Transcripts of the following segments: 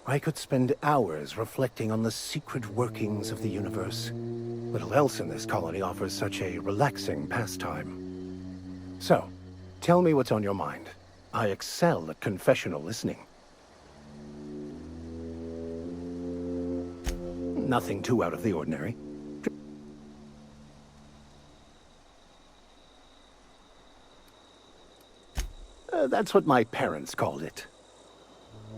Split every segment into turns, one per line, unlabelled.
I could spend hours reflecting on the secret workings of the universe. Little else in this colony offers such a relaxing pastime. So, tell me what's on your mind. I excel at confessional listening. Nothing too out of the ordinary. That's what my parents called it.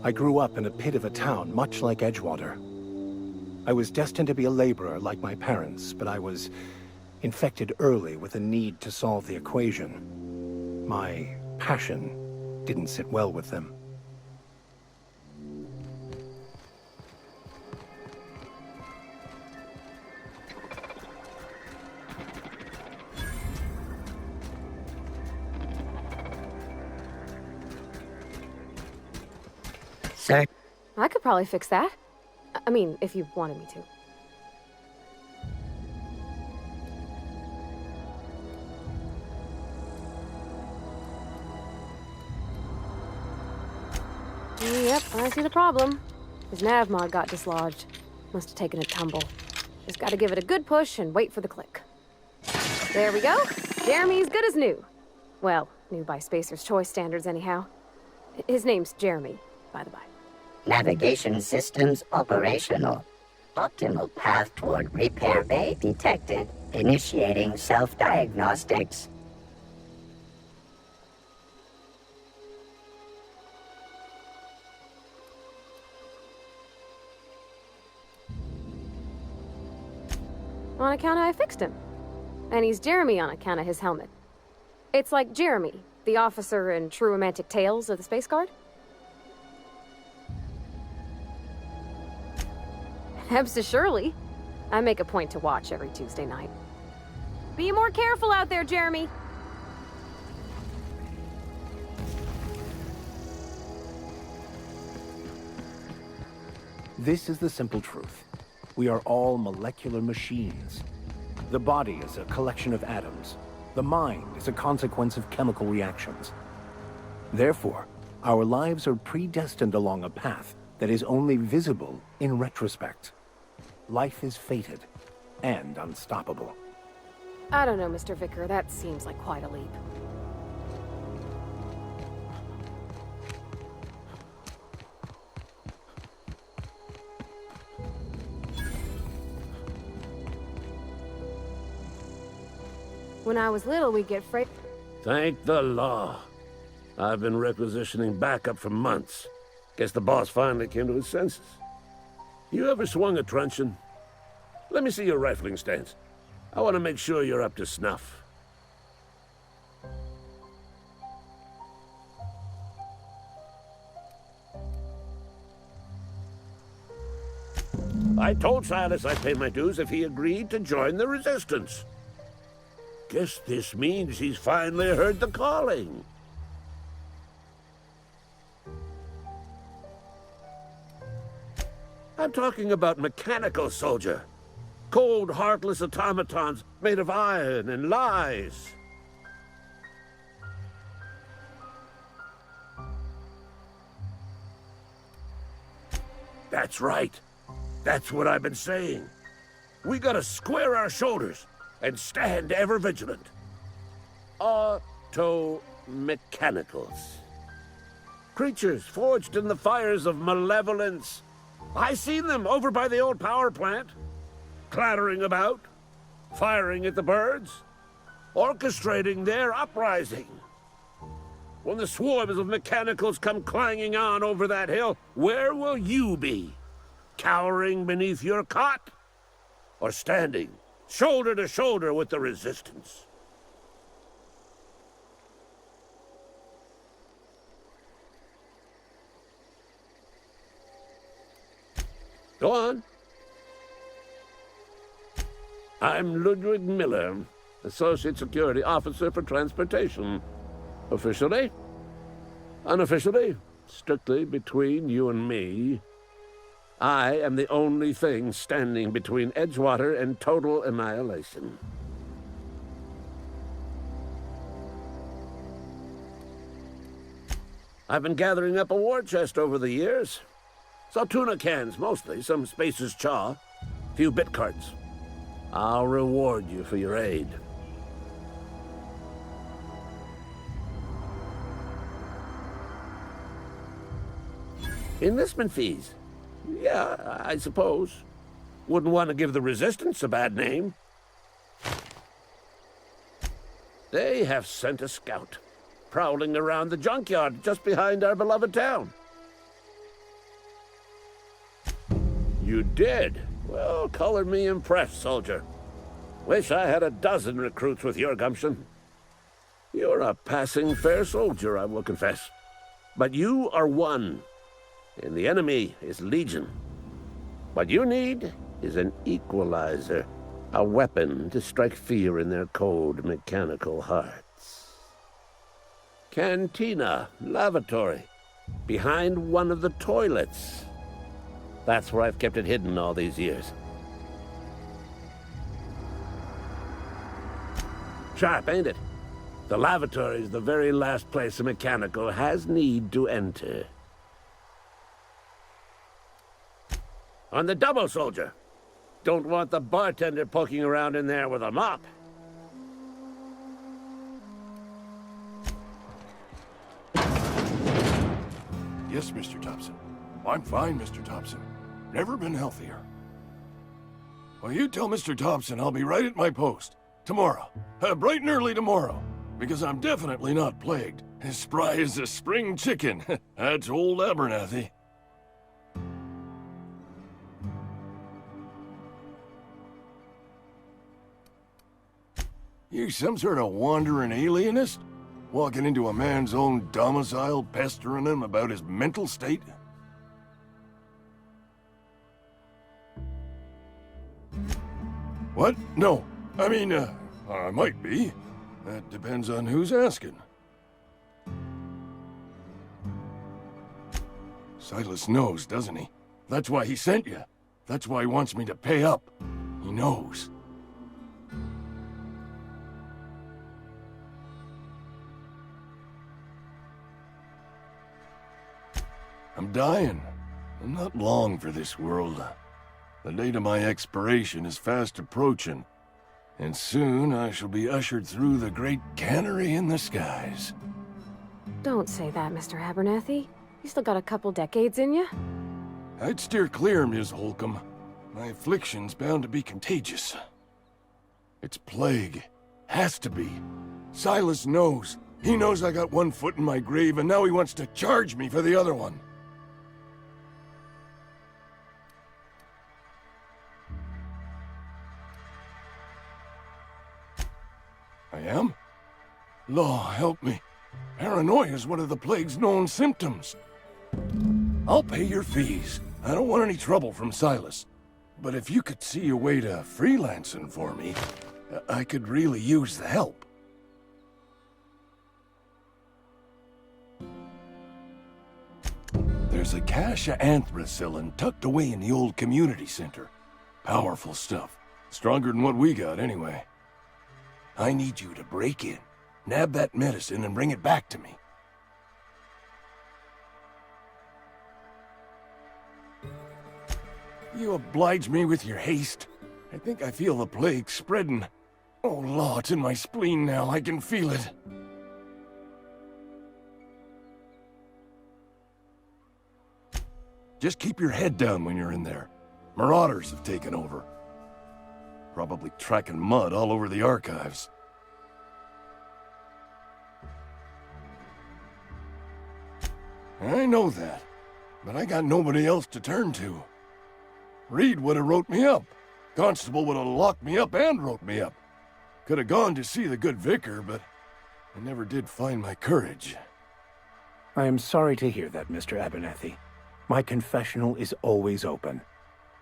I grew up in a pit of a town, much like Edgewater. I was destined to be a laborer like my parents, but I was infected early with a need to solve the equation. My passion didn't sit well with them.
Sir?
I could probably fix that. I mean, if you wanted me to. Yep, I see the problem. His nav mod got dislodged. Must have taken a tumble. Just gotta give it a good push and wait for the click. There we go. Jeremy's good as new. Well, new by Spacer's Choice standards anyhow. His name's Jeremy, by the by.
Navigation systems operational. Optimal path toward repair bay detected. Initiating self-diagnostics.
On account of I fixed him. And he's Jeremy on account of his helmet. It's like Jeremy, the officer in True Romantic Tales of the Space Guard. Surely. I make a point to watch every Tuesday night. Be more careful out there, Jeremy!
This is the simple truth. We are all molecular machines. The body is a collection of atoms. The mind is a consequence of chemical reactions. Therefore, our lives are predestined along a path that is only visible in retrospect. Life is fated and unstoppable.
I don't know, Mr. Vicar. That seems like quite a leap. When I was little, we'd get freight.
Thank the law. I've been requisitioning backup for months. Guess the boss finally came to his senses. You ever swung a truncheon? Let me see your rifling stance. I want to make sure you're up to snuff. I told Silas I'd pay my dues if he agreed to join the resistance. Guess this means he's finally heard the calling. I'm talking about mechanical soldier. Cold, heartless automatons made of iron and lies. That's right. That's what I've been saying. We gotta square our shoulders and stand ever vigilant. Auto-mechanicals. Creatures forged in the fires of malevolence. I seen them over by the old power plant, clattering about, firing at the birds, orchestrating their uprising. When the swarms of mechanicals come clanging on over that hill, where will you be? Cowering beneath your cot? Or standing shoulder to shoulder with the resistance? Go on. I'm Ludwig Miller, Associate Security Officer for Transportation. Officially, unofficially, strictly between you and me, I am the only thing standing between Edgewater and total annihilation. I've been gathering up a war chest over the years. So tuna cans, mostly. Some Spacer's chaw. Few bit carts. I'll reward you for your aid. Enlistment fees. Yeah, I suppose. Wouldn't want to give the Resistance a bad name. They have sent a scout, prowling around the junkyard just behind our beloved town. You did? Well, color me impressed, soldier. Wish I had a dozen recruits with your gumption. You're a passing fair soldier, I will confess. But you are one, and the enemy is legion. What you need is an equalizer, a weapon to strike fear in their cold, mechanical hearts. Cantina, lavatory, behind one of the toilets. That's where I've kept it hidden all these years. Sharp, ain't it? The lavatory is the very last place a mechanical has need to enter. On the double, soldier. Don't want the bartender poking around in there with a mop.
Yes, Mr. Thompson. I'm fine, Mr. Thompson. Never been healthier. Well, you tell Mr. Thompson I'll be right at my post. Tomorrow. Bright and early tomorrow. Because I'm definitely not plagued. As spry as a spring chicken. That's old Abernathy. You some sort of wandering alienist? Walking into a man's own domicile, pestering him about his mental state? What? No. I mean, I might be. That depends on who's asking. Silas knows, doesn't he? That's why he sent you. That's why he wants me to pay up. He knows. I'm dying. I'm not long for this world. The date of my expiration is fast approaching, and soon I shall be ushered through the great cannery in the skies.
Don't say that, Mr. Abernathy. You still got a couple decades in you.
I'd steer clear, Ms. Holcomb. My affliction's bound to be contagious. It's plague. Has to be. Silas knows. He knows I got one foot in my grave, and now he wants to charge me for the other one. I am? Law, help me. Paranoia is one of the plague's known symptoms. I'll pay your fees. I don't want any trouble from Silas. But if you could see a way to freelancing for me, I could really use the help. There's a cache of anthracillin tucked away in the old community center. Powerful stuff. Stronger than what we got, anyway. I need you to break in, nab that medicine, and bring it back to me. You oblige me with your haste. I think I feel the plague spreading. Oh, Law, it's in my spleen now. I can feel it. Just keep your head down when you're in there. Marauders have taken over. Probably tracking mud all over the archives. I know that, but I got nobody else to turn to. Reed would have wrote me up. Constable would have locked me up and wrote me up. Could have gone to see the good vicar, but I never did find my courage.
I am sorry to hear that, Mr. Abernathy. My confessional is always open.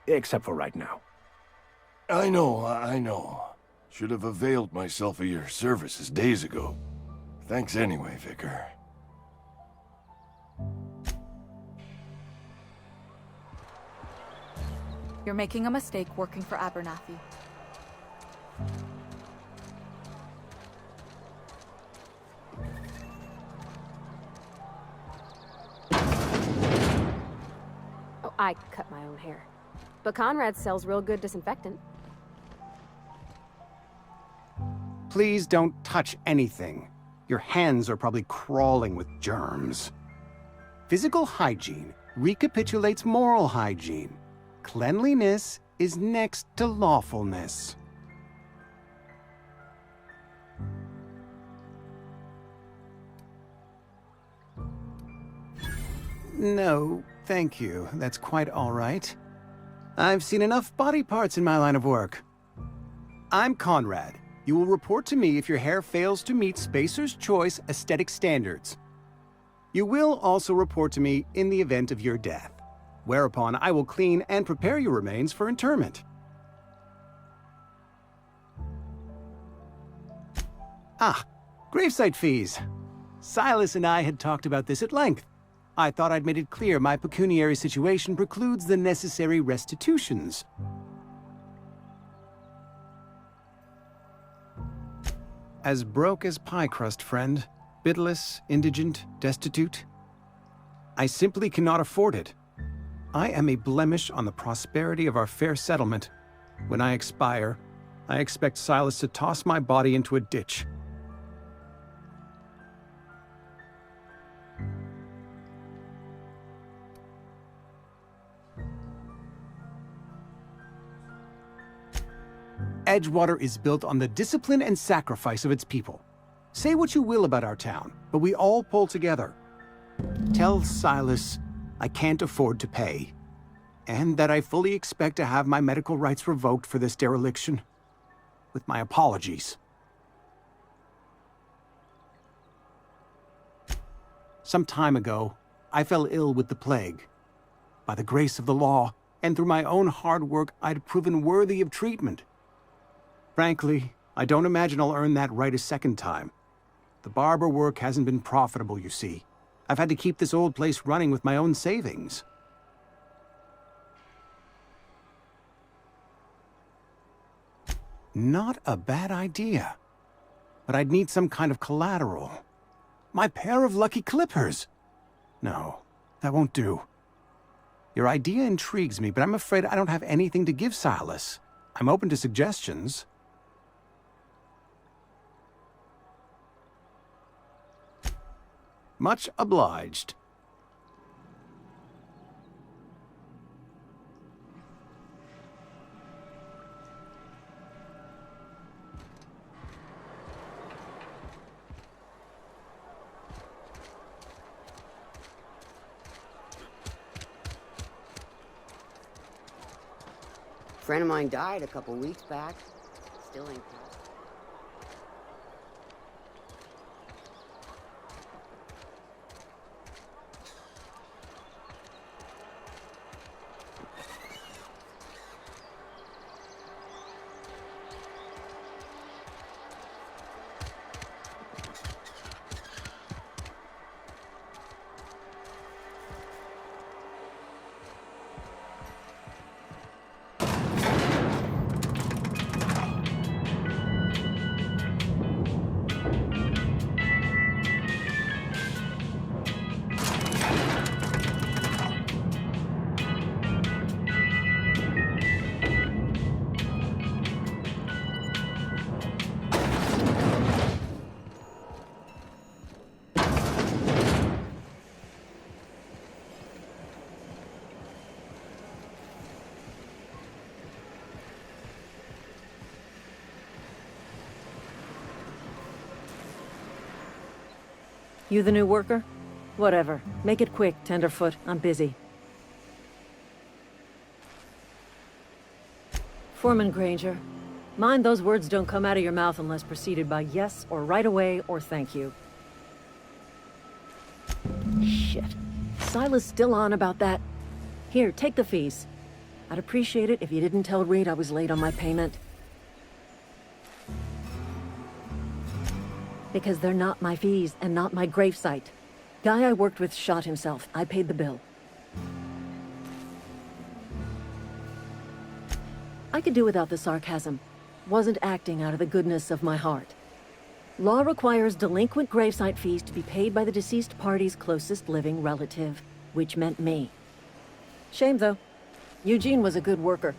Except for right now.
I know. Should have availed myself of your services days ago. Thanks anyway, Vicar.
You're making a mistake working for Abernathy.
Oh, I cut my own hair. But Conrad sells real good disinfectant.
Please don't touch anything. Your hands are probably crawling with germs. Physical hygiene recapitulates moral hygiene. Cleanliness is next to lawfulness. No, thank you. That's quite all right. I've seen enough body parts in my line of work. I'm Conrad. You will report to me if your hair fails to meet Spacer's Choice aesthetic standards. You will also report to me in the event of your death, whereupon I will clean and prepare your remains for interment. Ah, gravesite fees. Silas and I had talked about this at length. I thought I'd made it clear my pecuniary situation precludes the necessary restitutions. As broke as pie crust, friend. Bitless, indigent, destitute. I simply cannot afford it. I am a blemish on the prosperity of our fair settlement. When I expire, I expect Silas to toss my body into a ditch. Edgewater is built on the discipline and sacrifice of its people. Say what you will about our town, but we all pull together. Tell Silas I can't afford to pay, and that I fully expect to have my medical rights revoked for this dereliction. With my apologies. Some time ago, I fell ill with the plague. By the grace of the law, and through my own hard work, I'd proven worthy of treatment. Frankly, I don't imagine I'll earn that right a second time. The barber work hasn't been profitable, you see. I've had to keep this old place running with my own savings. Not a bad idea. But I'd need some kind of collateral. My pair of lucky clippers! No, that won't do. Your idea intrigues me, but I'm afraid I don't have anything to give Silas. I'm open to suggestions. Much obliged.
A friend of mine died a couple weeks back. Still ain't passed.
You the new worker? Whatever. Make it quick, Tenderfoot. I'm busy. Foreman Granger, mind those words don't come out of your mouth unless preceded by yes or right away or thank you. Shit. Silas still on about that? Here, take the fees. I'd appreciate it if you didn't tell Reed I was late on my payment. Because they're not my fees and not my gravesite. Guy I worked with shot himself. I paid the bill. I could do without the sarcasm. Wasn't acting out of the goodness of my heart. Law requires delinquent gravesite fees to be paid by the deceased party's closest living relative, which meant me. Shame, though. Eugene was a good worker.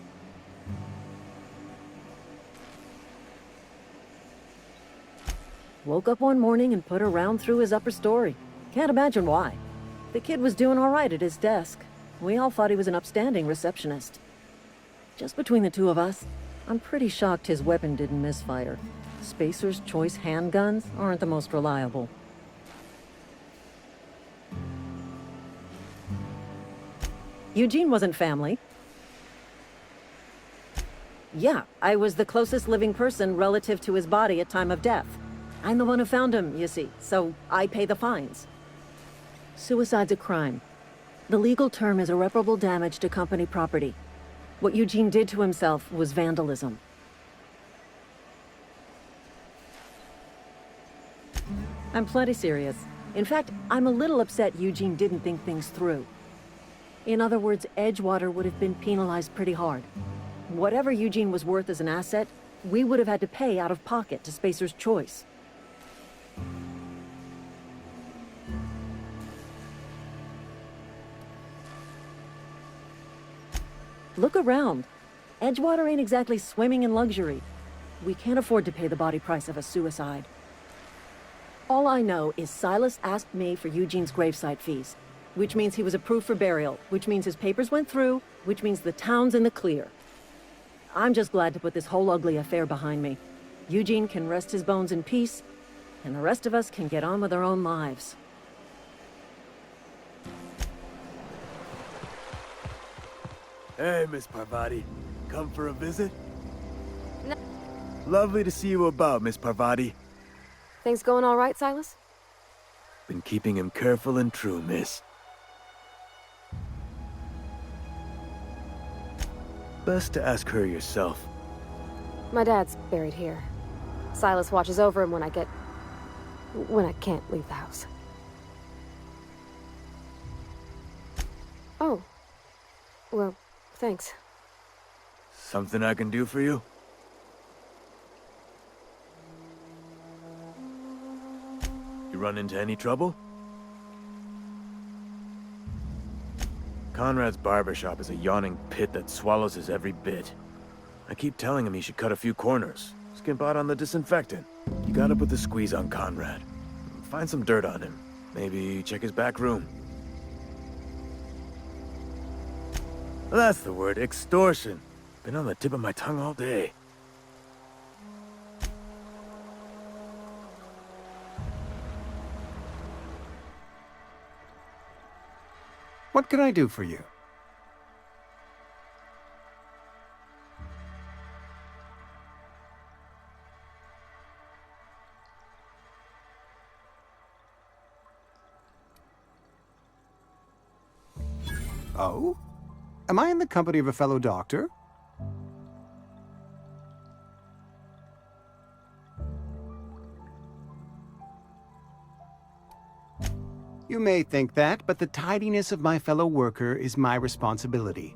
Woke up one morning and put a round through his upper story. Can't imagine why. The kid was doing all right at his desk. We all thought he was an upstanding receptionist. Just between the two of us, I'm pretty shocked his weapon didn't misfire. Spacer's Choice handguns aren't the most reliable. Eugene wasn't family. Yeah, I was the closest living person relative to his body at time of death. I'm the one who found him, you see, so I pay the fines. Suicide's a crime. The legal term is irreparable damage to company property. What Eugene did to himself was vandalism. I'm plenty serious. In fact, I'm a little upset Eugene didn't think things through. In other words, Edgewater would have been penalized pretty hard. Whatever Eugene was worth as an asset, we would have had to pay out of pocket to Spacer's Choice. Look around. Edgewater ain't exactly swimming in luxury. We can't afford to pay the body price of a suicide. All I know is Silas asked me for Eugene's gravesite fees, which means he was approved for burial, which means his papers went through, which means the town's in the clear. I'm just glad to put this whole ugly affair behind me. Eugene can rest his bones in peace, and the rest of us can get on with our own lives.
Hey, Miss Parvati. Come for a visit?
No.
Lovely to see you about, Miss Parvati.
Things going all right, Silas?
Been keeping him careful and true, miss. Best to ask her yourself.
My dad's buried here. Silas watches over him when I can't leave the house. Oh. Well, thanks.
Something I can do for you? You run into any trouble? Conrad's barbershop is a yawning pit that swallows his every bit. I keep telling him he should cut a few corners, skimp out on the disinfectant. You gotta put the squeeze on Conrad. Find some dirt on him. Maybe check his back room. That's the word, extortion. Been on the tip of my tongue all day.
What can I do for you? Oh? Am I in the company of a fellow doctor? You may think that, but the tidiness of my fellow worker is my responsibility,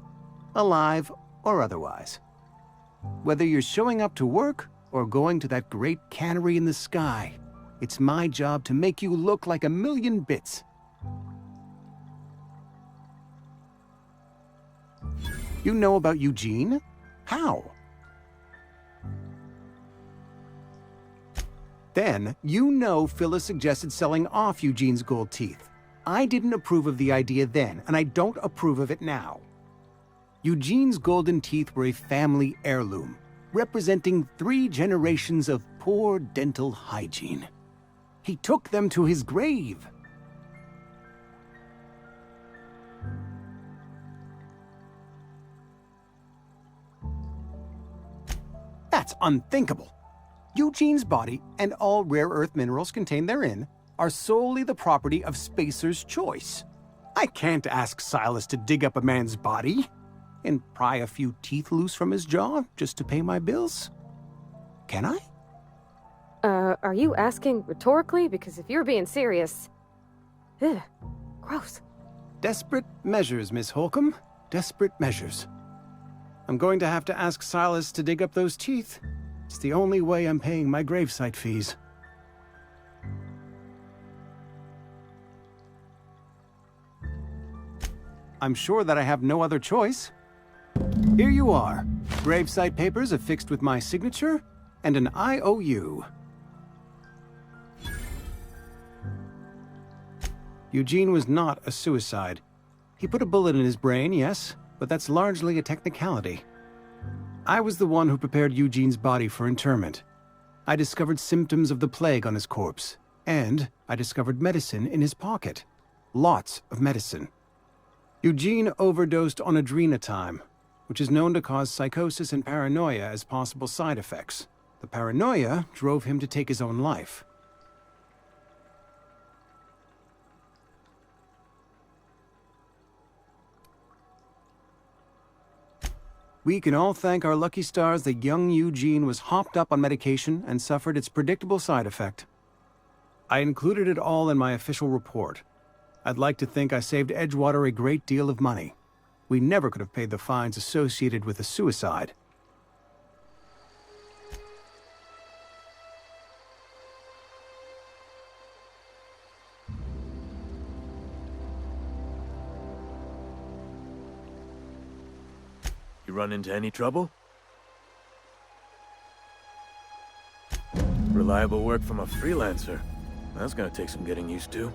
alive or otherwise. Whether you're showing up to work or going to that great cannery in the sky, it's my job to make you look like a million bits. You know about Eugene? How? Then, you know Phyllis suggested selling off Eugene's gold teeth. I didn't approve of the idea then, and I don't approve of it now. Eugene's golden teeth were a family heirloom, representing 3 generations of poor dental hygiene. He took them to his grave. That's unthinkable. Eugene's body and all rare earth minerals contained therein are solely the property of Spacer's Choice. I can't ask Silas to dig up a man's body and pry a few teeth loose from his jaw just to pay my bills. Can I?
Are you asking rhetorically? Because if you're being serious... Ugh, gross.
Desperate measures, Miss Holcomb. Desperate measures. I'm going to have to ask Silas to dig up those teeth. It's the only way I'm paying my gravesite fees. I'm sure that I have no other choice. Here you are. Gravesite papers affixed with my signature and an IOU. Eugene was not a suicide. He put a bullet in his brain, yes, but that's largely a technicality. I was the one who prepared Eugene's body for interment. I discovered symptoms of the plague on his corpse, and I discovered medicine in his pocket. Lots of medicine. Eugene overdosed on adrenatime, which is known to cause psychosis and paranoia as possible side effects. The paranoia drove him to take his own life. We can all thank our lucky stars that young Eugene was hopped up on medication and suffered its predictable side effect. I included it all in my official report. I'd like to think I saved Edgewater a great deal of money. We never could have paid the fines associated with a suicide.
You run into any trouble? Reliable work from a freelancer. That's gonna take some getting used to.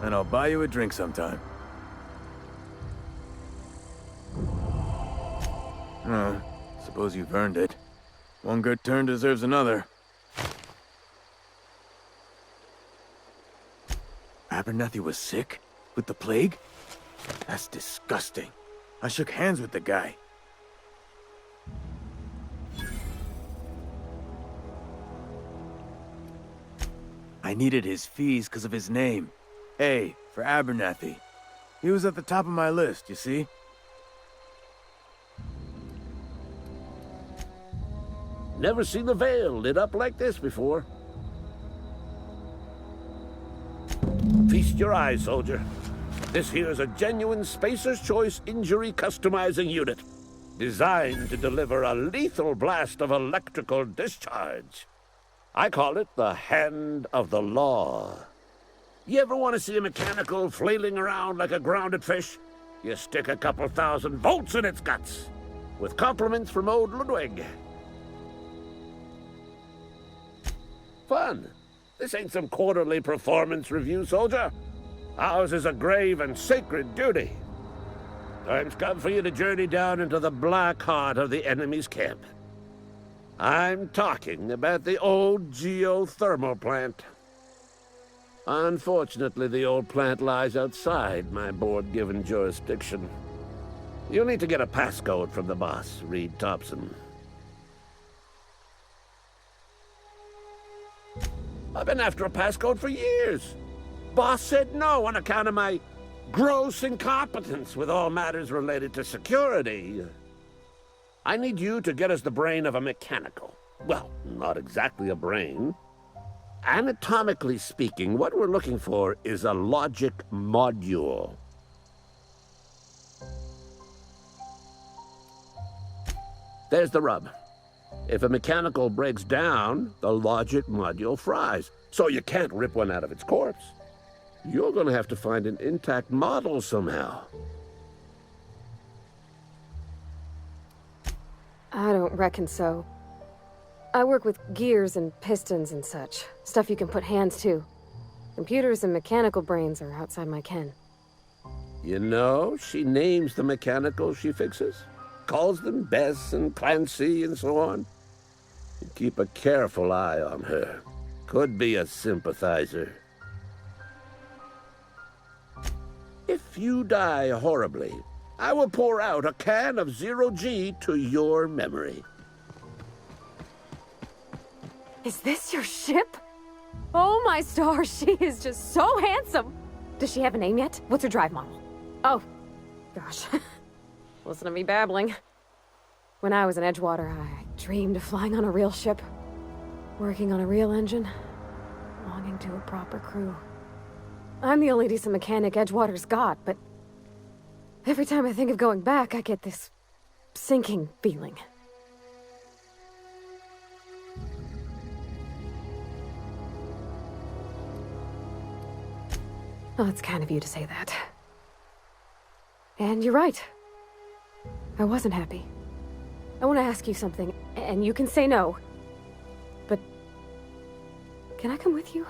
And I'll buy you a drink sometime. Oh, suppose you've earned it. One good turn deserves another. Abernathy was sick? With the plague? That's disgusting. I shook hands with the guy. I needed his fees because of his name. A for Abernathy. He was at the top of my list, you see?
Never seen the Vale lit up like this before. Feast your eyes, soldier. This here's a genuine Spacer's Choice injury customizing unit, designed to deliver a lethal blast of electrical discharge. I call it the Hand of the Law. You ever want to see a mechanical flailing around like a grounded fish? You stick a couple thousand volts in its guts. With compliments from old Ludwig. Fun. This ain't some quarterly performance review, soldier. Ours is a grave and sacred duty. Time's come for you to journey down into the black heart of the enemy's camp. I'm talking about the old geothermal plant. Unfortunately, the old plant lies outside my board-given jurisdiction. You'll need to get a passcode from the boss, Reed Thompson. I've been after a passcode for years. Boss said no on account of my gross incompetence with all matters related to security. I need you to get us the brain of a mechanical. Well, not exactly a brain. Anatomically speaking, what we're looking for is a logic module. There's the rub. If a mechanical breaks down, the logic module fries. So you can't rip one out of its corpse. You're going to have to find an intact model somehow.
I don't reckon so. I work with gears and pistons and such. Stuff you can put hands to. Computers and mechanical brains are outside my ken.
You know, she names the mechanicals she fixes. Calls them Bess and Clancy and so on. You keep a careful eye on her. Could be a sympathizer. If you die horribly, I will pour out a can of 0G to your memory.
Is this your ship? Oh my stars, she is just so handsome! Does she have a name yet? What's her drive model? Oh, gosh. Listen to me babbling. When I was in Edgewater, I dreamed of flying on a real ship, working on a real engine, belonging to a proper crew. I'm the only decent mechanic Edgewater's got, but every time I think of going back, I get this sinking feeling. Oh, it's kind of you to say that. And you're right. I wasn't happy. I want to ask you something, and you can say no. But... can I come with you?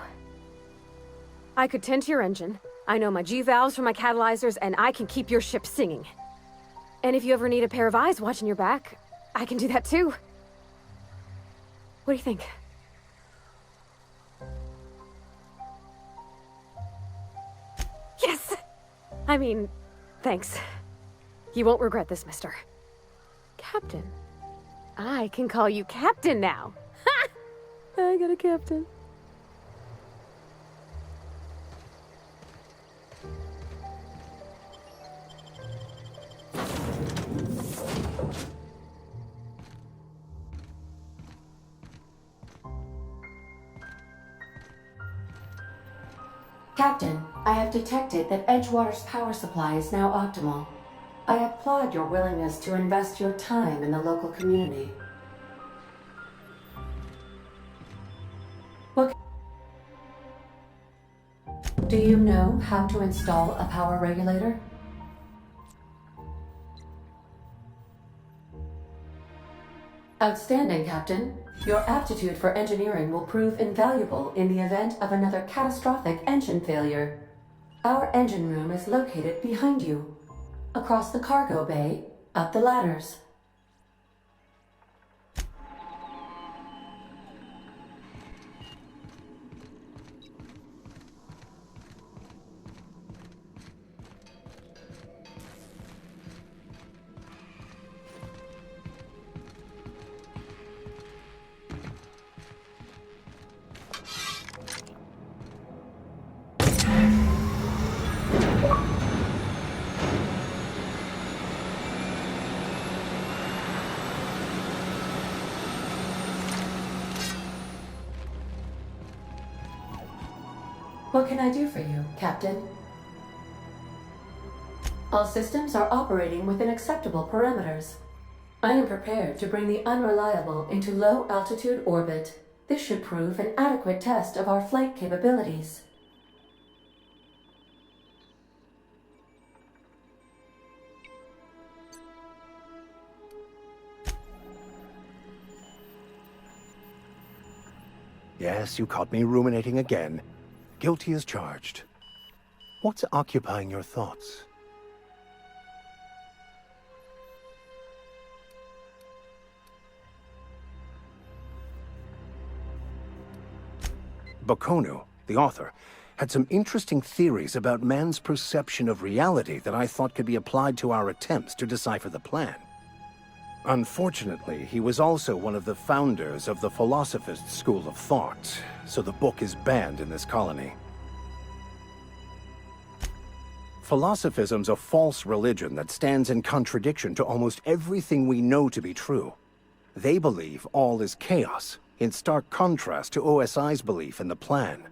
I could tend to your engine. I know my G-valves for my catalyzers, and I can keep your ship singing. And if you ever need a pair of eyes watching your back, I can do that too. What do you think? Yes! I mean, thanks. You won't regret this, mister. Captain. I can call you Captain now. Ha! I got a captain.
Captain, I have detected that Edgewater's power supply is now optimal. I applaud your willingness to invest your time in the local community. Do you know how to install a power regulator? Outstanding, Captain. Your aptitude for engineering will prove invaluable in the event of another catastrophic engine failure. Our engine room is located behind you. Across the cargo bay, up the ladders. What can I do for you, Captain? All systems are operating within acceptable parameters. I am prepared to bring the unreliable into low-altitude orbit. This should prove an adequate test of our flight capabilities.
Yes, you caught me ruminating again. Guilty as charged. What's occupying your thoughts? Bakonu, the author, had some interesting theories about man's perception of reality that I thought could be applied to our attempts to decipher the plan. Unfortunately, he was also one of the founders of the Philosophist school of thought, so the book is banned in this colony. Philosophism's a false religion that stands in contradiction to almost everything we know to be true. They believe all is chaos, in stark contrast to OSI's belief in the plan.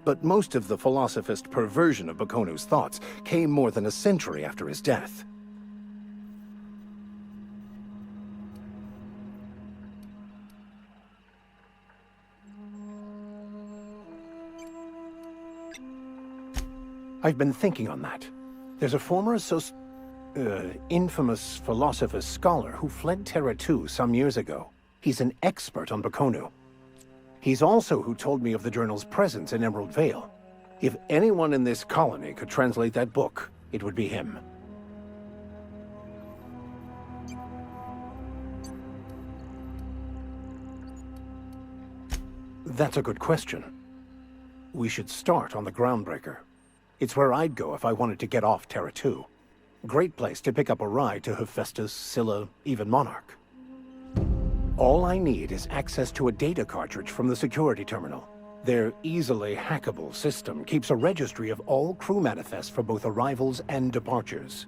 But most of the Philosophist perversion of Bakonu's thoughts came more than a century after his death. I've been thinking on that. There's a former infamous Philosophist scholar who fled Terra 2 some years ago. He's an expert on Bakonu. He's also who told me of the journal's presence in Emerald Vale. If anyone in this colony could translate that book, it would be him. That's a good question. We should start on the Groundbreaker. It's where I'd go if I wanted to get off Terra 2. Great place to pick up a ride to Hephaestus, Scylla, even Monarch. All I need is access to a data cartridge from the security terminal. Their easily hackable system keeps a registry of all crew manifests for both arrivals and departures.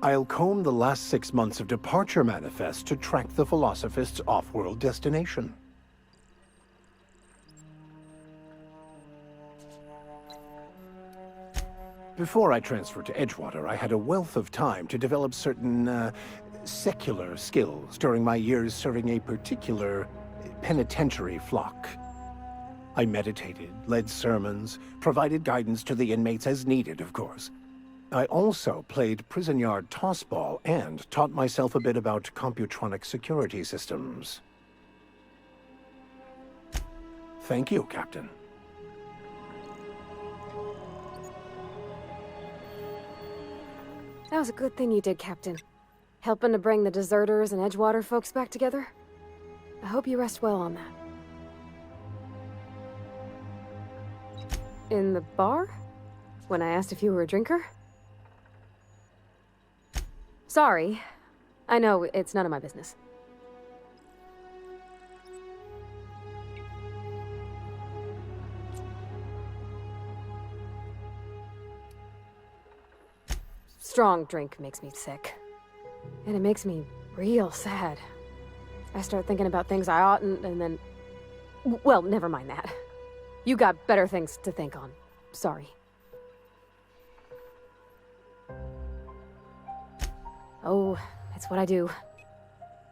I'll comb the last 6 months of departure manifests to track the Philosophist's off-world destination. Before I transferred to Edgewater, I had a wealth of time to develop certain, secular skills during my years serving a particular penitentiary flock. I meditated, led sermons, provided guidance to the inmates as needed, of course. I also played prison yard tossball and taught myself a bit about computronic security systems. Thank you, Captain.
That was a good thing you did, Captain. Helping to bring the deserters and Edgewater folks back together. I hope you rest well on that. In the bar? When I asked if you were a drinker? Sorry. I know, it's none of my business. Strong drink makes me sick. And it makes me real sad. I start thinking about things I oughtn't, and then... Well, never mind that. You got better things to think on. Sorry. Oh, it's what I do.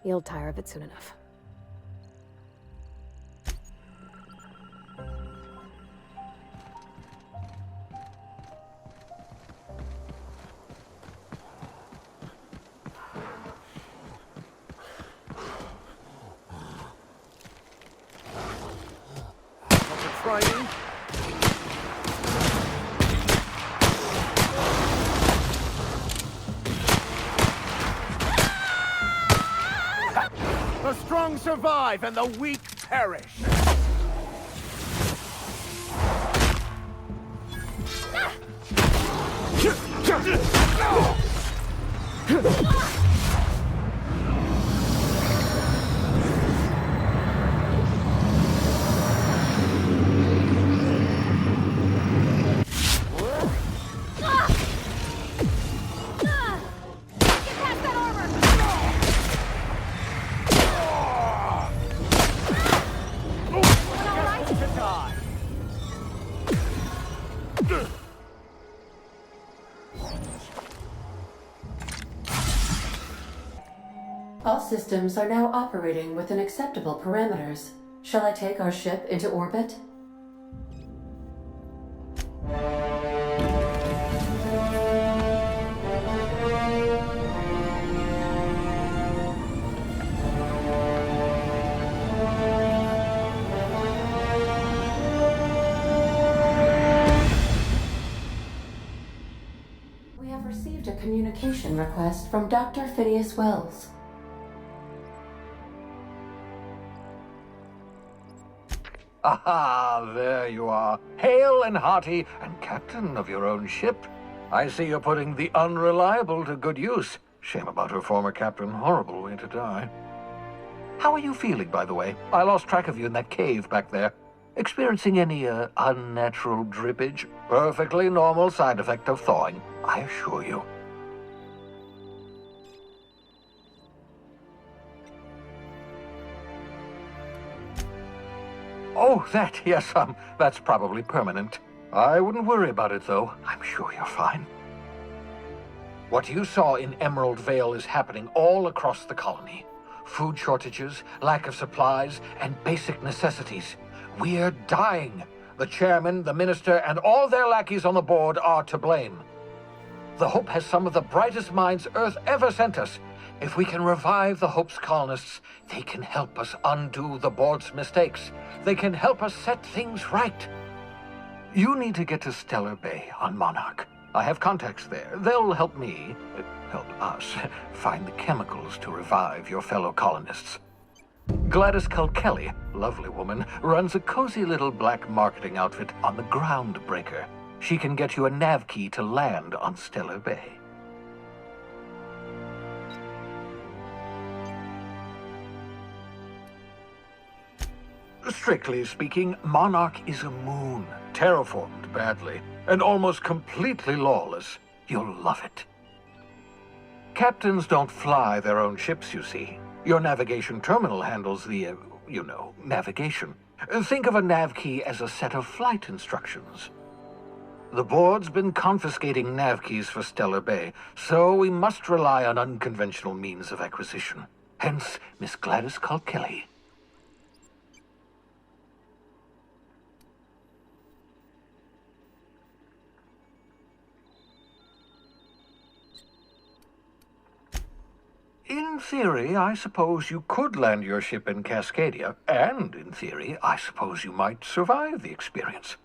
You'll tire of it soon enough.
Trying. The strong survive and the weak perish.
All systems are now operating within acceptable parameters. Shall I take our ship into orbit? We have received a communication request from Dr. Phineas Wells.
Aha, there you are, hale and hearty, and captain of your own ship. I see you're putting the unreliable to good use. Shame about her former captain, horrible way to die. How are you feeling, by the way? I lost track of you in that cave back there. Experiencing any, unnatural drippage? Perfectly normal side effect of thawing, I assure you. Oh, that, yes, that's probably permanent. I wouldn't worry about it, though. I'm sure you're fine. What you saw in Emerald Vale is happening all across the colony. Food shortages, lack of supplies, and basic necessities. We're dying. The chairman, the minister, and all their lackeys on the board are to blame. The Hope has some of the brightest minds Earth ever sent us. If we can revive the Hope's colonists, they can help us undo the board's mistakes. They can help us set things right. You need to get to Stellar Bay on Monarch. I have contacts there. They'll help me, help us, find the chemicals to revive your fellow colonists. Gladys Kelly, lovely woman, runs a cozy little black marketing outfit on the Groundbreaker. She can get you a nav key to land on Stellar Bay. Strictly speaking, Monarch is a moon, terraformed badly, and almost completely lawless. You'll love it. Captains don't fly their own ships, you see. Your navigation terminal handles the, navigation. Think of a nav key as a set of flight instructions. The board's been confiscating nav keys for Stellar Bay, so we must rely on unconventional means of acquisition. Hence, Miss Gladys Kilkelly. In theory, I suppose you could land your ship in Cascadia, and in theory, I suppose you might survive the experience.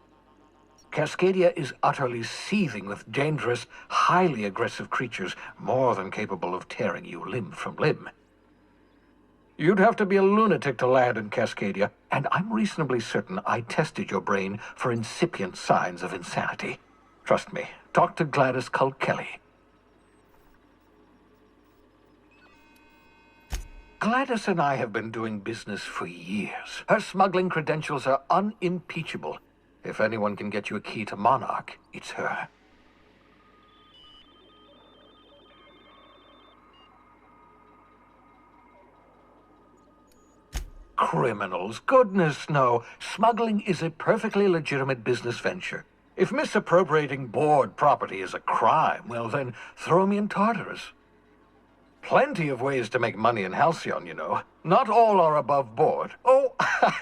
Cascadia is utterly seething with dangerous, highly aggressive creatures more than capable of tearing you limb from limb. You'd have to be a lunatic to land in Cascadia, and I'm reasonably certain I tested your brain for incipient signs of insanity. Trust me, talk to Gladys Kilkelly. Gladys and I have been doing business for years. Her smuggling credentials are unimpeachable. If anyone can get you a key to Monarch, it's her. Criminals? Goodness, no. Smuggling is a perfectly legitimate business venture. If misappropriating board property is a crime, well then, throw me in Tartarus. Plenty of ways to make money in Halcyon, you know. Not all are above board. Oh,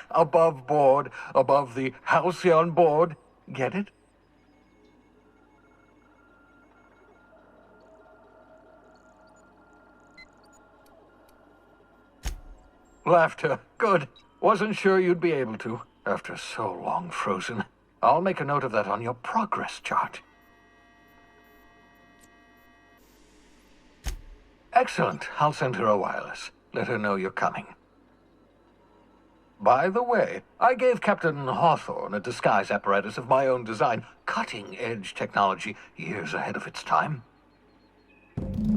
above board, above the Halcyon board. Get it? Laughter. Good. Wasn't sure you'd be able to, after so long frozen. I'll make a note of that on your progress chart. Excellent. I'll send her a wireless. Let her know you're coming. By the way, I gave Captain Hawthorne a disguise apparatus of my own design, cutting-edge technology years ahead of its time.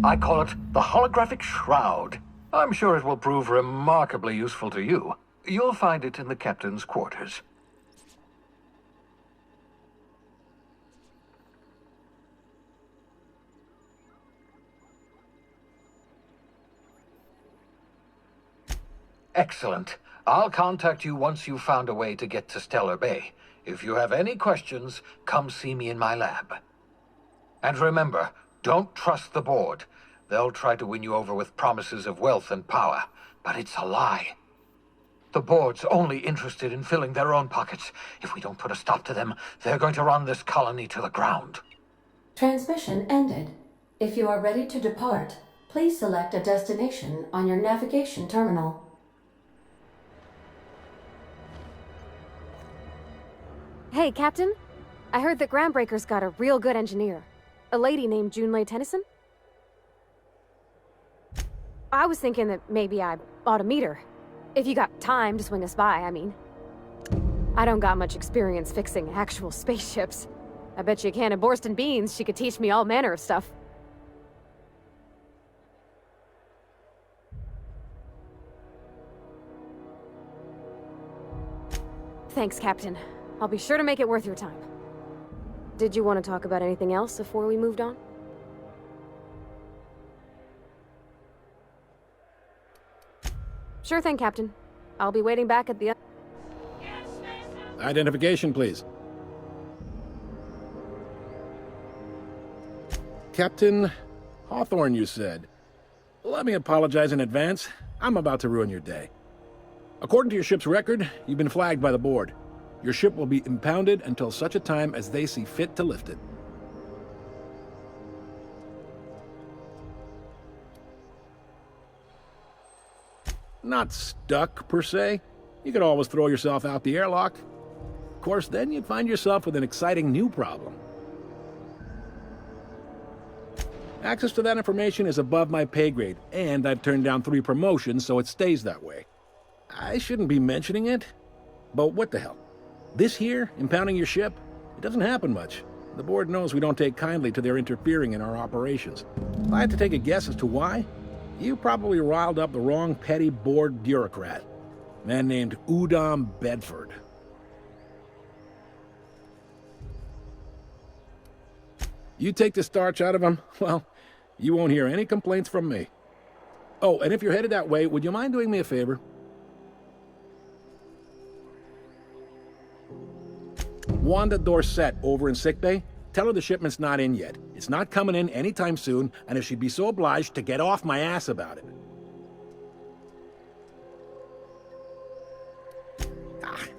I call it the holographic shroud. I'm sure it will prove remarkably useful to you. You'll find it in the captain's quarters. Excellent. I'll contact you once you've found a way to get to Stellar Bay. If you have any questions, come see me in my lab. And remember, don't trust the board. They'll try to win you over with promises of wealth and power, but it's a lie. The board's only interested in filling their own pockets. If we don't put a stop to them, they're going to run this colony to the ground.
Transmission ended. If you are ready to depart, please select a destination on your navigation terminal.
Hey, Captain. I heard that Groundbreaker's got a real good engineer. A lady named Junlei Tennyson. I was thinking that maybe I ought to meet her. If you got time to swing us by, I mean. I don't got much experience fixing actual spaceships. I bet you a can of Borston beans she could teach me all manner of stuff. Thanks, Captain. I'll be sure to make it worth your time. Did you want to talk about anything else before we moved on? Sure thing, Captain. I'll be waiting back at the...
Identification, please. Captain Hawthorne, you said. Let me apologize in advance. I'm about to ruin your day. According to your ship's record, you've been flagged by the board. Your ship will be impounded until such a time as they see fit to lift it. Not stuck, per se. You could always throw yourself out the airlock. Of course, then you'd find yourself with an exciting new problem. Access to that information is above my pay grade, and I've turned down 3 promotions, so it stays that way. I shouldn't be mentioning it, but what the hell? This here, impounding your ship, it doesn't happen much. The board knows we don't take kindly to their interfering in our operations. If I had to take a guess as to why, you probably riled up the wrong petty board bureaucrat. A man named Udom Bedford. You take the starch out of him, well, you won't hear any complaints from me. Oh, and if you're headed that way, would you mind doing me a favor? Wanda Dorset over in sickbay?
Tell her the shipment's not in yet. It's not coming in anytime soon, and if she'd be so obliged to get off my ass about it.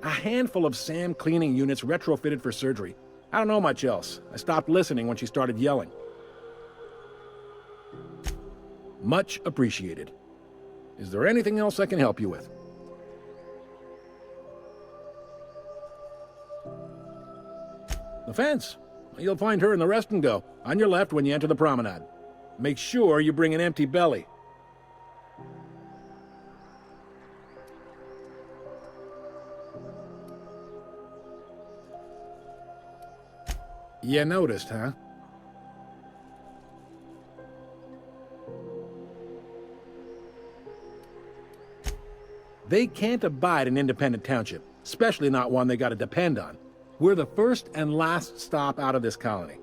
A handful of SAM cleaning units retrofitted for surgery. I don't know much else. I stopped listening when she started yelling. Much appreciated. Is there anything else I can help you with? The fence. You'll find her in the rest and go, on your left when you enter the promenade. Make sure you bring an empty belly. You noticed, huh? They can't abide an independent township, especially not one they gotta depend on. We're the first and last stop out of this colony.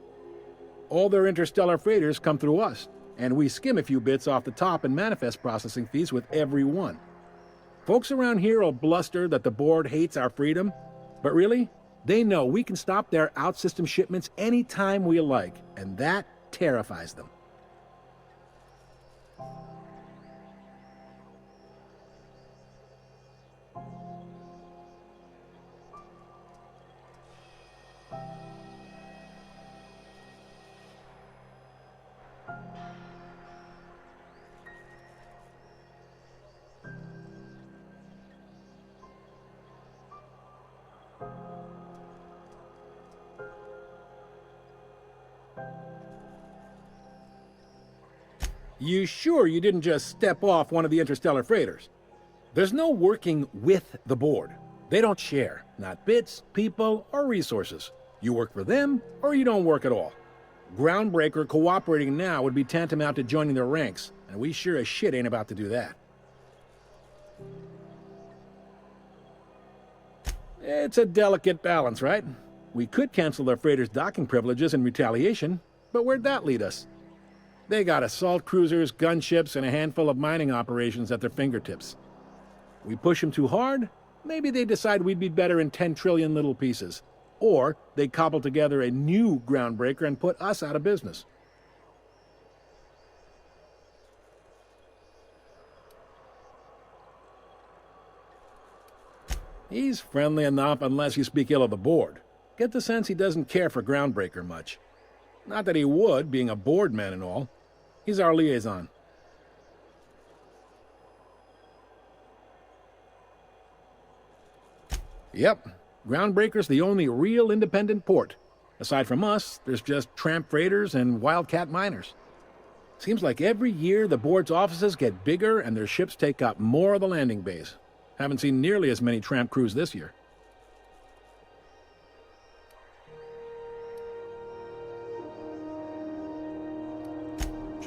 All their interstellar freighters come through us, and we skim a few bits off the top in manifest processing fees with every one. Folks around here will bluster that the board hates our freedom, but really, they know we can stop their out-system shipments anytime we like, and that terrifies them. You sure you didn't just step off one of the interstellar freighters? There's no working with the board. They don't share, not bits, people, or resources. You work for them, or you don't work at all. Groundbreaker cooperating now would be tantamount to joining their ranks, and we sure as shit ain't about to do that. It's a delicate balance, right? We could cancel their freighters' docking privileges in retaliation, but where'd that lead us? They got assault cruisers, gunships, and a handful of mining operations at their fingertips. We push them too hard, maybe they decide we'd be better in 10 trillion little pieces. Or they cobble together a new groundbreaker and put us out of business. He's friendly enough unless you speak ill of the board. Get the sense he doesn't care for Groundbreaker much. Not that he would, being a board man and all. He's our liaison. Yep, Groundbreaker's the only real independent port. Aside from us, there's just tramp freighters and wildcat miners. Seems like every year the board's offices get bigger and their ships take up more of the landing base. Haven't seen nearly as many tramp crews this year.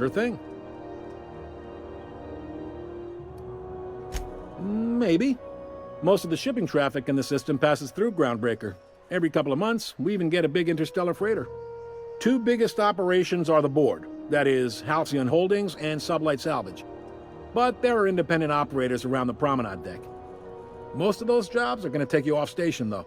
Sure thing. Maybe. Most of the shipping traffic in the system passes through Groundbreaker. Every couple of months, we even get a big interstellar freighter. Two biggest operations are the board. That is, Halcyon Holdings and Sublight Salvage. But there are independent operators around the promenade deck. Most of those jobs are going to take you off station, though.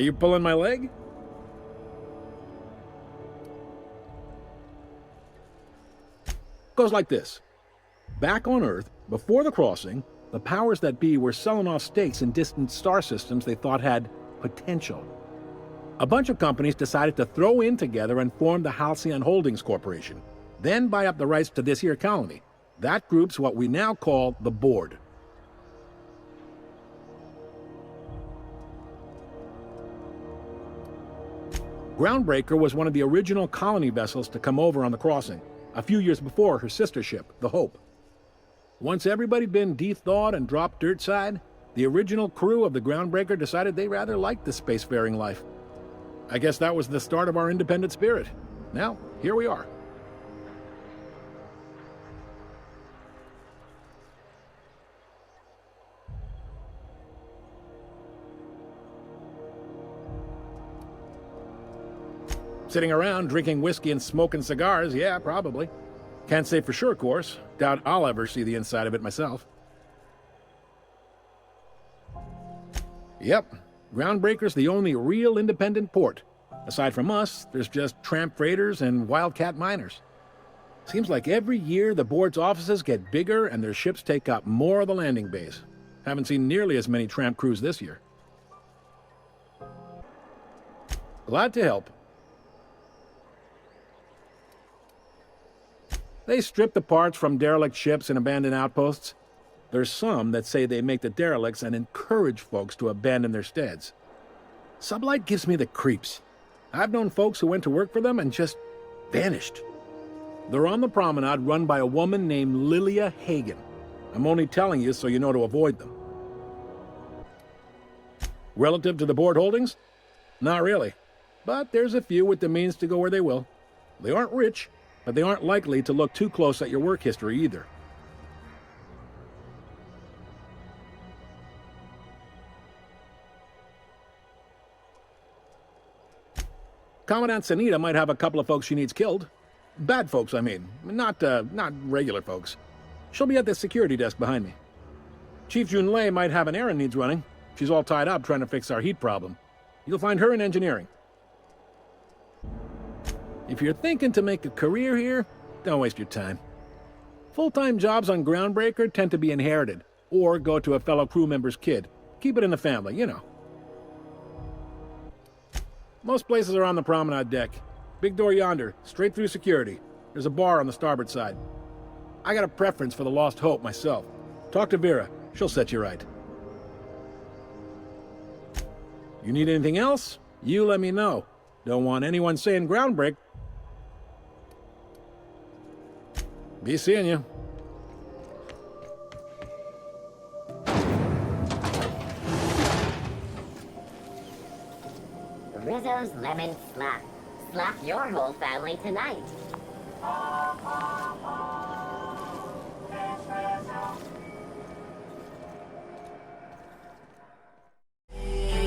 Are you pulling my leg? Goes like this. Back on Earth, before the crossing, the powers that be were selling off stakes in distant star systems they thought had potential. A bunch of companies decided to throw in together and form the Halcyon Holdings Corporation, then buy up the rights to this here colony. That group's what we now call the Board. Groundbreaker was one of the original colony vessels to come over on the crossing, a few years before her sister ship, the Hope. Once everybody'd been de-thawed and dropped dirt side, the original crew of the Groundbreaker decided they rather liked the spacefaring life. I guess that was the start of our independent spirit. Now, here we are. Sitting around drinking whiskey and smoking cigars, yeah, probably. Can't say for sure, of course. Doubt I'll ever see the inside of it myself. Yep, Groundbreaker's the only real independent port. Aside from us, there's just tramp freighters and wildcat miners. Seems like every year the board's offices get bigger and their ships take up more of the landing bays. Haven't seen nearly as many tramp crews this year. Glad to help. They strip the parts from derelict ships and abandoned outposts. There's some that say they make the derelicts and encourage folks to abandon their steads. Sublight gives me the creeps. I've known folks who went to work for them and just vanished. They're on the promenade run by a woman named Lilia Hagen. I'm only telling you so you know to avoid them. Relative to the board holdings? Not really. But there's a few with the means to go where they will. They aren't rich, but they aren't likely to look too close at your work history either. Commandant Sanita might have a couple of folks she needs killed. Bad folks, I mean. Not regular folks. She'll be at the security desk behind me. Chief Junlei might have an errand needs running. She's all tied up trying to fix our heat problem. You'll find her in engineering. If you're thinking to make a career here, don't waste your time. Full-time jobs on Groundbreaker tend to be inherited, or go to a fellow crew member's kid. Keep it in the family, you know. Most places are on the promenade deck. Big door yonder, straight through security. There's a bar on the starboard side. I got a preference for the Lost Hope myself. Talk to Vera. She'll set you right. You need anything else? You let me know. Don't want anyone saying Groundbreak. Be seeing you.
Rizzo's Lemon Slap. Slap your whole family tonight.
I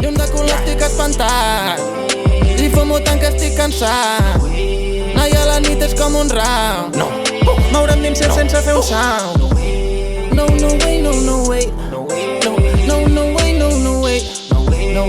un de cul estic espantat. Li fumo tant que estic cansat. Ai, a la nit és com un round. No. Moure'm dins sense fer un sound. No, no way, no, no way. No, no, no way, no, no way. No.